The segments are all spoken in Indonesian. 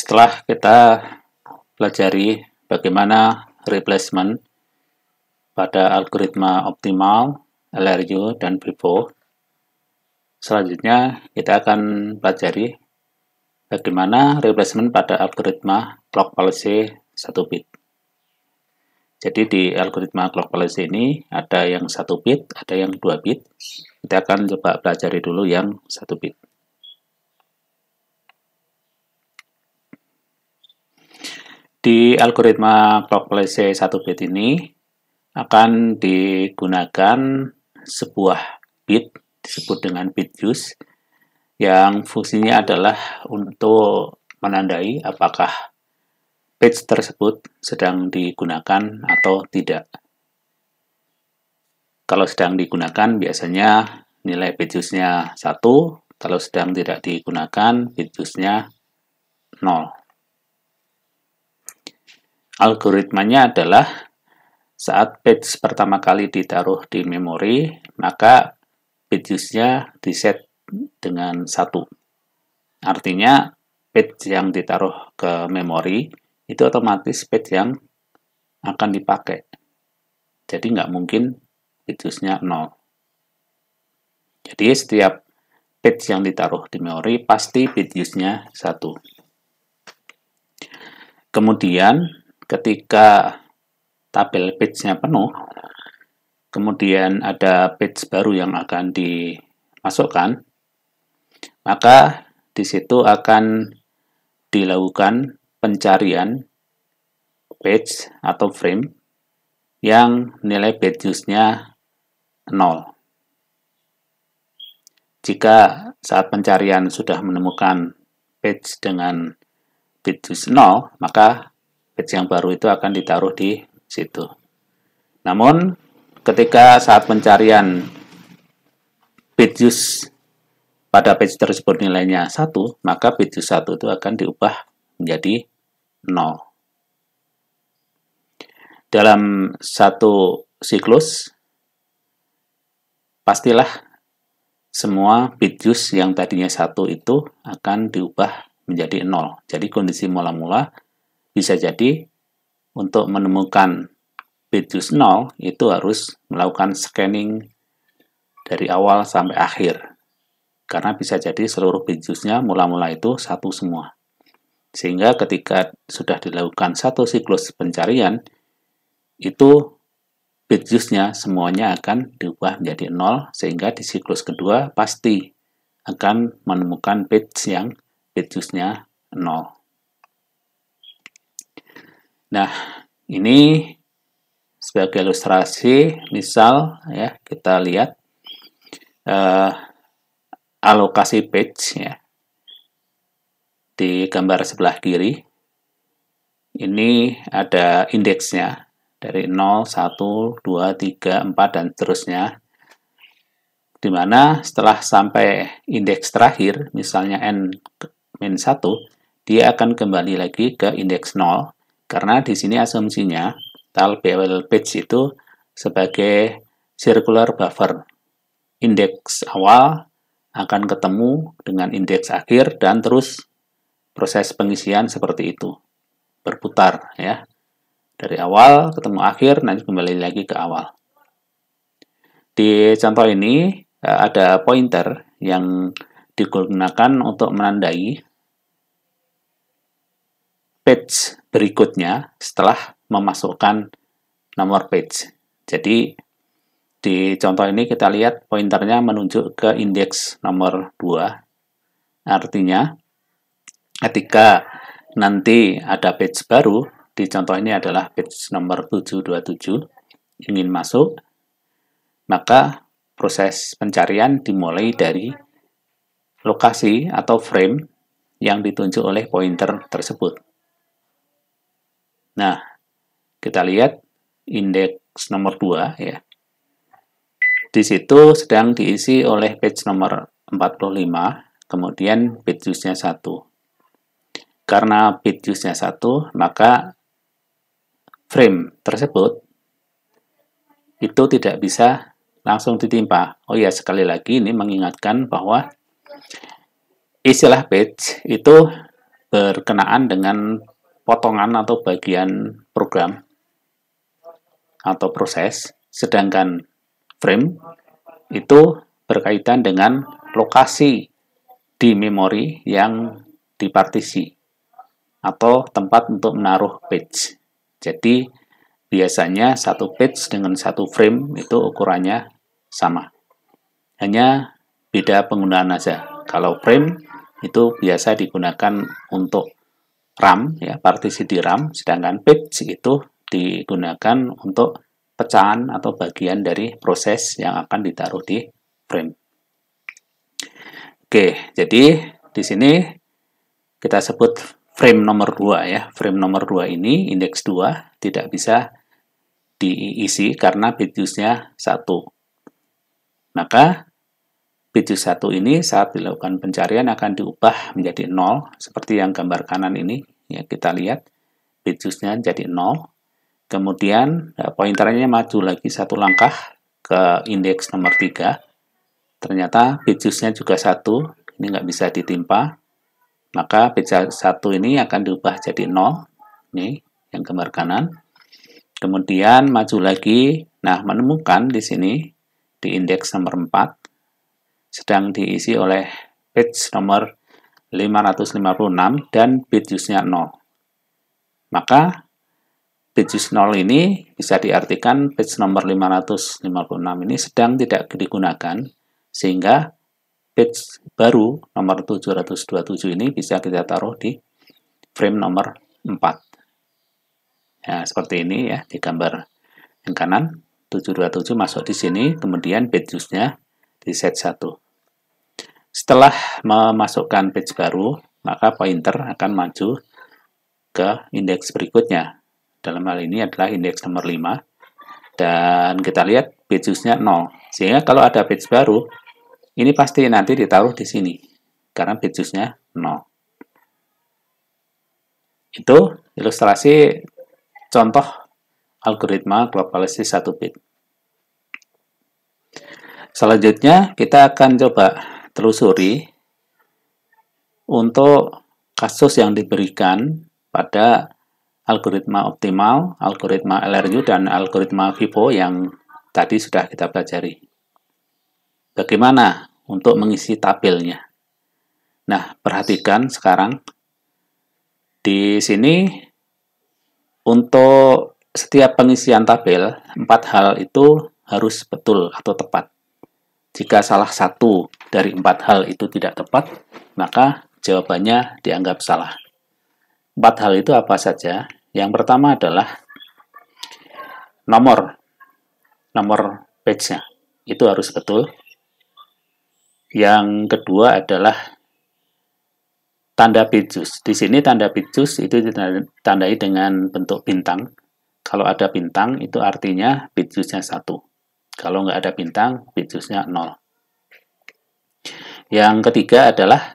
Setelah kita pelajari bagaimana replacement pada algoritma optimal, LRU, dan FIFO, selanjutnya kita akan pelajari bagaimana replacement pada algoritma clock fallacy 1 bit. Jadi di algoritma clock fallacy ini ada yang 1 bit, ada yang 2 bit. Kita akan coba pelajari dulu yang 1 bit. Di algoritma clock fallacy 1 bit ini akan digunakan sebuah bit disebut dengan bit use yang fungsinya adalah untuk menandai apakah bit tersebut sedang digunakan atau tidak. Kalau sedang digunakan biasanya nilai bit use-nya 1, kalau sedang tidak digunakan bit use-nya 0. Algoritmanya adalah saat bit pertama kali ditaruh di memori, maka bit use-nya diset dengan 1. Artinya, bit yang ditaruh ke memori itu otomatis bit yang akan dipakai. Jadi nggak mungkin bit use-nya 0. Jadi setiap bit yang ditaruh di memori pasti bit use-nya 1. Kemudian ketika tabel bits-nya penuh, kemudian ada bits baru yang akan dimasukkan, maka di situ akan dilakukan pencarian bits atau frame yang nilai bit use-nya 0. Jika saat pencarian sudah menemukan bits dengan bit use 0, maka bits yang baru itu akan ditaruh di situ. Namun, ketika saat pencarian bit use pada bits tersebut nilainya 1, maka bit use 1 itu akan diubah menjadi 0. Dalam satu siklus, pastilah semua bit use yang tadinya 1 itu akan diubah menjadi 0. Jadi kondisi mula-mula bisa jadi untuk menemukan bit use 0 itu harus melakukan scanning dari awal sampai akhir. Karena bisa jadi seluruh bit use-nya mula-mula itu 1 semua. Sehingga ketika sudah dilakukan satu siklus pencarian, itu bit use-nya semuanya akan diubah menjadi 0, sehingga di siklus kedua pasti akan menemukan bits yang bit use-nya 0. Nah, ini sebagai ilustrasi, misal ya kita lihat alokasi bits ya di gambar sebelah kiri. Ini ada indeksnya dari 0, 1, 2, 3, 4 dan seterusnya. Di mana setelah sampai indeks terakhir, misalnya n-1, dia akan kembali lagi ke indeks 0. Karena di sini asumsinya tabel bits itu sebagai circular buffer. Indeks awal akan ketemu dengan indeks akhir dan terus proses pengisian seperti itu. Berputar ya. Dari awal ketemu akhir, nanti kembali lagi ke awal. Di contoh ini ada pointer yang digunakan untuk menandai page berikutnya setelah memasukkan nomor page. Jadi di contoh ini kita lihat pointernya menunjuk ke indeks nomor 2. Artinya ketika nanti ada page baru, di contoh ini adalah page nomor 727 ingin masuk, maka proses pencarian dimulai dari lokasi atau frame yang ditunjuk oleh pointer tersebut. Nah, kita lihat indeks nomor 2 ya. Di situ sedang diisi oleh page nomor 45, kemudian bit use-nya 1. Karena bit use-nya 1, maka frame tersebut itu tidak bisa langsung ditimpa. Oh ya, sekali lagi ini mengingatkan bahwa istilah page itu berkenaan dengan potongan atau bagian program atau proses, sedangkan frame itu berkaitan dengan lokasi di memori yang dipartisi atau tempat untuk menaruh page. Jadi biasanya satu page dengan satu frame itu ukurannya sama. Hanya beda penggunaan saja. Kalau frame itu biasa digunakan untuk RAM, ya, partisi di RAM, sedangkan page itu digunakan untuk pecahan atau bagian dari proses yang akan ditaruh di frame. Oke, jadi di sini kita sebut frame nomor 2 ya. Frame nomor 2 ini indeks 2 tidak bisa diisi karena bit use-nya 1. Maka bit use 1 ini saat dilakukan pencarian akan diubah menjadi 0 seperti yang gambar kanan ini. Ya, kita lihat bit use-nya jadi 0. Kemudian pointernya maju lagi satu langkah ke indeks nomor 3. Ternyata bit use-nya juga 1, ini nggak bisa ditimpa. Maka bit 1 ini akan diubah jadi 0. Ini yang gambar kanan. Kemudian maju lagi, nah menemukan di sini di indeks nomor 4 sedang diisi oleh page nomor 556 dan bit use-nya 0. Maka bit use 0 ini bisa diartikan page nomor 556 ini sedang tidak digunakan, sehingga page baru nomor 727 ini bisa kita taruh di frame nomor 4. Ya, seperti ini ya, di gambar yang kanan, 727 masuk di sini, kemudian page use-nya di set 1. Setelah memasukkan page baru, maka pointer akan maju ke indeks berikutnya. Dalam hal ini adalah indeks nomor 5. Dan kita lihat page use-nya 0. Sehingga kalau ada page baru, ini pasti nanti ditaruh di sini. Karena page use-nya 0. Itu ilustrasi contoh algoritma globalisasi 1 bit. Selanjutnya, kita akan coba telusuri untuk kasus yang diberikan pada algoritma optimal, algoritma LRU, dan algoritma FIFO yang tadi sudah kita pelajari. Bagaimana untuk mengisi tabelnya? Nah, perhatikan sekarang. Di sini, untuk setiap pengisian tabel, 4 hal itu harus betul atau tepat. Jika salah satu dari 4 hal itu tidak tepat, maka jawabannya dianggap salah. 4 hal itu apa saja? Yang pertama adalah nomor page-nya. Itu harus betul. Yang kedua adalah tanda page use. Di sini tanda page use itu ditandai dengan bentuk bintang. Kalau ada bintang, itu artinya page use-nya 1. Kalau nggak ada bintang, page use-nya 0. Yang ketiga adalah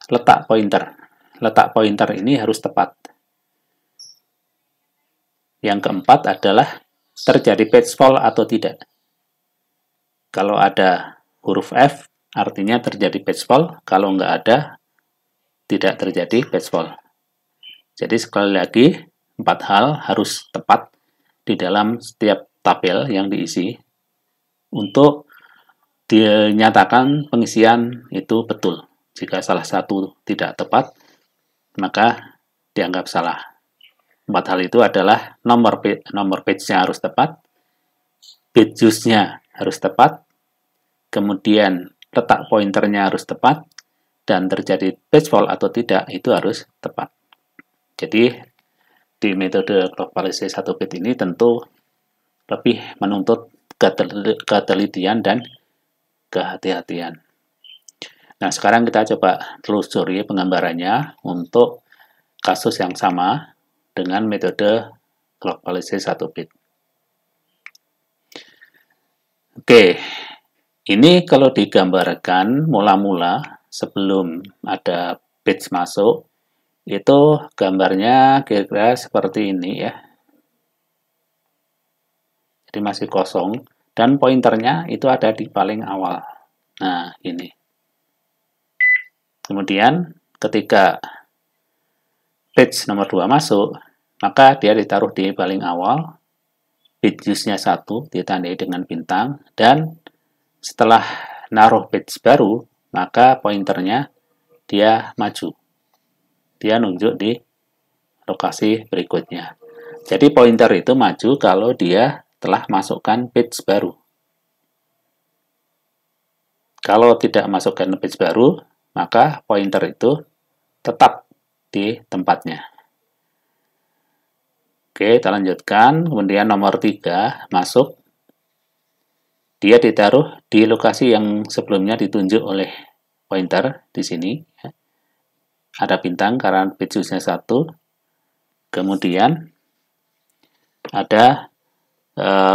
letak pointer. Letak pointer ini harus tepat. Yang keempat adalah terjadi page fall atau tidak. Kalau ada huruf F, artinya terjadi page fall. Kalau nggak ada, tidak terjadi page fall. Jadi sekali lagi, 4 hal harus tepat di dalam setiap tabel yang diisi untuk dinyatakan pengisian itu betul. Jika salah satu tidak tepat, maka dianggap salah. 4 hal itu adalah nomor page-nya harus tepat, bit use-nya harus tepat, kemudian letak pointernya harus tepat, dan terjadi page fall atau tidak itu harus tepat. Jadi di metode globalisasi 1 bit ini tentu lebih menuntut ketelitian dan kehati-hatian. Nah, sekarang kita coba telusuri penggambarannya untuk kasus yang sama dengan metode globalisasi 1 bit. Oke, ini kalau digambarkan mula-mula sebelum ada page masuk, itu gambarnya kira-kira seperti ini ya. Jadi masih kosong, dan pointernya itu ada di paling awal. Nah, ini. Kemudian ketika page nomor 2 masuk, maka dia ditaruh di paling awal, pages-nya 1 ditandai dengan bintang, dan setelah naruh page baru, maka pointernya dia maju. Dia nunjuk di lokasi berikutnya. Jadi pointer itu maju kalau dia telah masukkan page baru. Kalau tidak masukkan page baru, maka pointer itu tetap di tempatnya. Oke, kita lanjutkan. Kemudian nomor 3 masuk. Dia ditaruh di lokasi yang sebelumnya ditunjuk oleh pointer di sini. Ada bintang karena pages-nya 1. Kemudian ada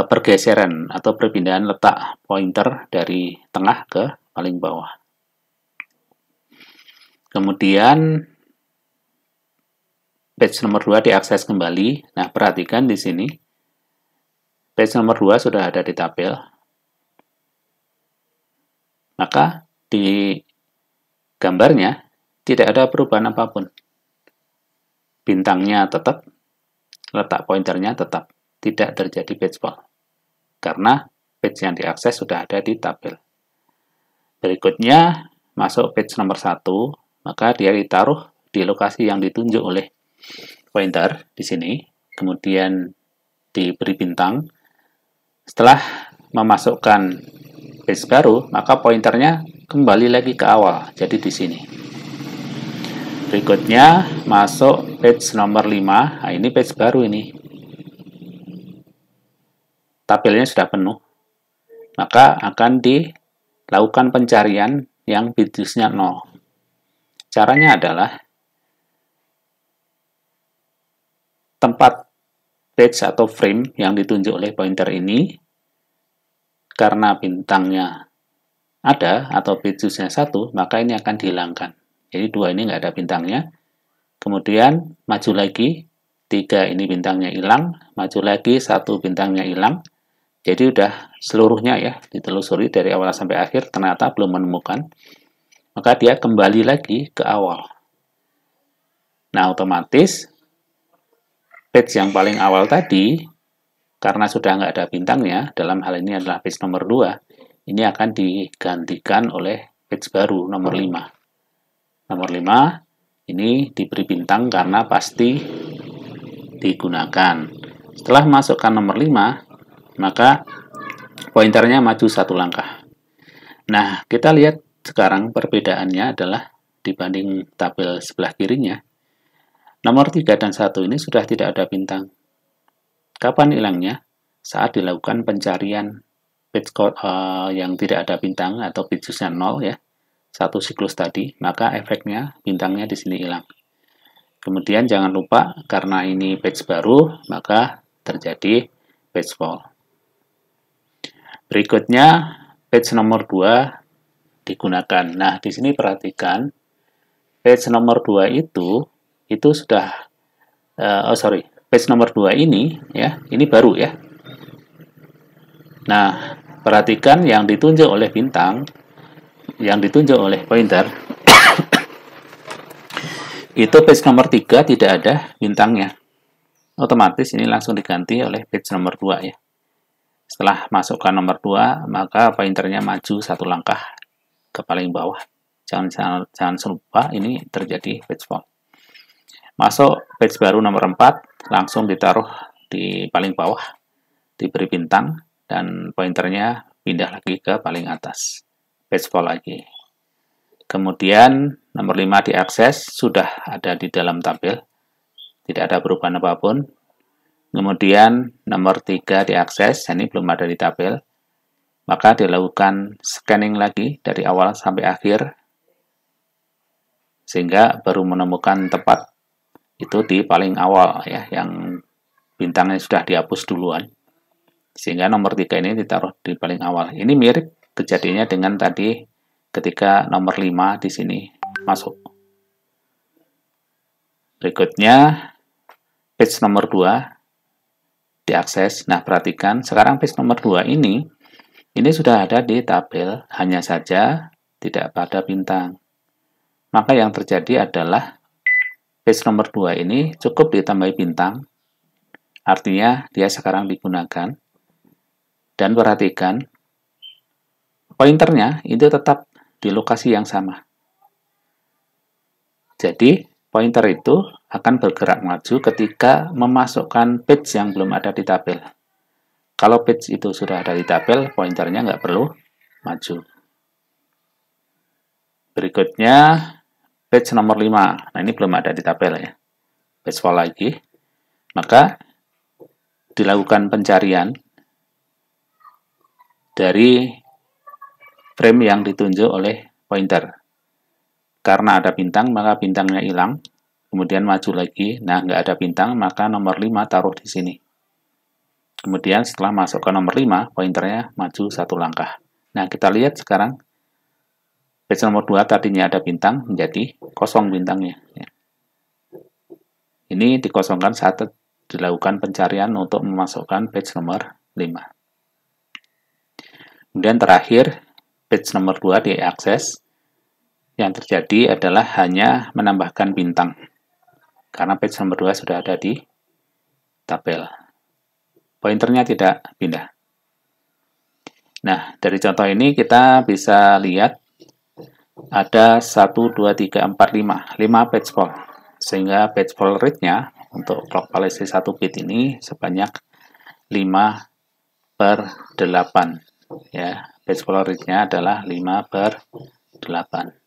pergeseran atau perpindahan letak pointer dari tengah ke paling bawah. Kemudian page nomor 2 diakses kembali. Nah, perhatikan di sini. Page nomor 2 sudah ada di tabel. Maka di gambarnya tidak ada perubahan apapun. Bintangnya tetap, letak pointernya tetap. Tidak terjadi page fall. Karena page yang diakses sudah ada di tabel. Berikutnya, masuk page nomor 1, maka dia ditaruh di lokasi yang ditunjuk oleh pointer di sini, kemudian diberi bintang. Setelah memasukkan page baru, maka pointernya kembali lagi ke awal, jadi di sini. Berikutnya masuk page nomor 5. Nah, ini page baru ini. Tabelnya sudah penuh. Maka akan dilakukan pencarian yang pages-nya 0. Caranya adalah tempat page atau frame yang ditunjuk oleh pointer ini, karena bintangnya ada atau pages-nya 1, maka ini akan dihilangkan. Jadi 2 ini nggak ada bintangnya. Kemudian maju lagi, 3 ini bintangnya hilang, maju lagi, 1 bintangnya hilang. Jadi udah seluruhnya ya ditelusuri dari awal sampai akhir, ternyata belum menemukan. Maka dia kembali lagi ke awal. Nah, otomatis page yang paling awal tadi, karena sudah nggak ada bintangnya, dalam hal ini adalah page nomor 2, ini akan digantikan oleh page baru, nomor 5. Nomor 5, ini diberi bintang karena pasti digunakan. Setelah masukkan nomor 5, maka pointernya maju 1 langkah. Nah, kita lihat sekarang perbedaannya adalah dibanding tabel sebelah kirinya. Nomor 3 dan 1 ini sudah tidak ada bintang. Kapan hilangnya? Saat dilakukan pencarian page yang tidak ada bintang atau pages-nya 0 ya. 1 siklus tadi, maka efeknya bintangnya di sini hilang. Kemudian jangan lupa karena ini page baru, maka terjadi page fall. Berikutnya page nomor 2 digunakan. Nah, di sini perhatikan page nomor 2 itu sudah page nomor 2 ini ya, ini baru ya. Nah, perhatikan yang ditunjuk oleh bintang, yang ditunjuk oleh pointer itu page nomor 3 tidak ada bintangnya. Otomatis ini langsung diganti oleh page nomor 2 ya. Setelah masukkan nomor 2, maka pointernya maju 1 langkah ke paling bawah. Jangan lupa ini terjadi page fall. Masuk page baru nomor 4, langsung ditaruh di paling bawah, diberi bintang, dan pointernya pindah lagi ke paling atas. Page fall lagi. Kemudian nomor 5 diakses, sudah ada di dalam tabel. Tidak ada perubahan apapun. Kemudian nomor 3 diakses, ini belum ada di tabel. Maka dilakukan scanning lagi dari awal sampai akhir. Sehingga baru menemukan tempat itu di paling awal ya, yang bintangnya sudah dihapus duluan. Sehingga nomor 3 ini ditaruh di paling awal. Ini mirip kejadiannya dengan tadi ketika nomor 5 di sini masuk. Berikutnya page nomor 2 diakses. Nah, perhatikan sekarang page nomor 2 ini sudah ada di tabel, hanya saja tidak pada bintang. Maka yang terjadi adalah page nomor 2 ini cukup ditambahi bintang, artinya dia sekarang digunakan. Dan perhatikan, pointernya itu tetap di lokasi yang sama. Jadi, pointer itu akan bergerak maju ketika memasukkan page yang belum ada di tabel. Kalau page itu sudah ada di tabel, pointernya nggak perlu maju. Berikutnya, page nomor 5. Nah, ini belum ada di tabel ya. Page file lagi. Maka, dilakukan pencarian dari frame yang ditunjuk oleh pointer. Karena ada bintang, maka bintangnya hilang. Kemudian maju lagi. Nah, nggak ada bintang, maka nomor 5 taruh di sini. Kemudian setelah masuk ke nomor 5, pointernya maju satu langkah. Nah, kita lihat sekarang. Page nomor 2 tadinya ada bintang, menjadi kosong bintangnya. Ini dikosongkan saat dilakukan pencarian untuk memasukkan page nomor 5. Kemudian terakhir, page nomor 2 diakses. Yang terjadi adalah hanya menambahkan bintang. Karena page nomor 2 sudah ada di tabel. Pointernya tidak pindah. Nah, dari contoh ini kita bisa lihat ada 1, 2, 3, 4, 5 page fault. Sehingga page fault rate-nya untuk clock fallacy 1 bit ini sebanyak 5/8. Ya, page fault rate-nya adalah 5/8.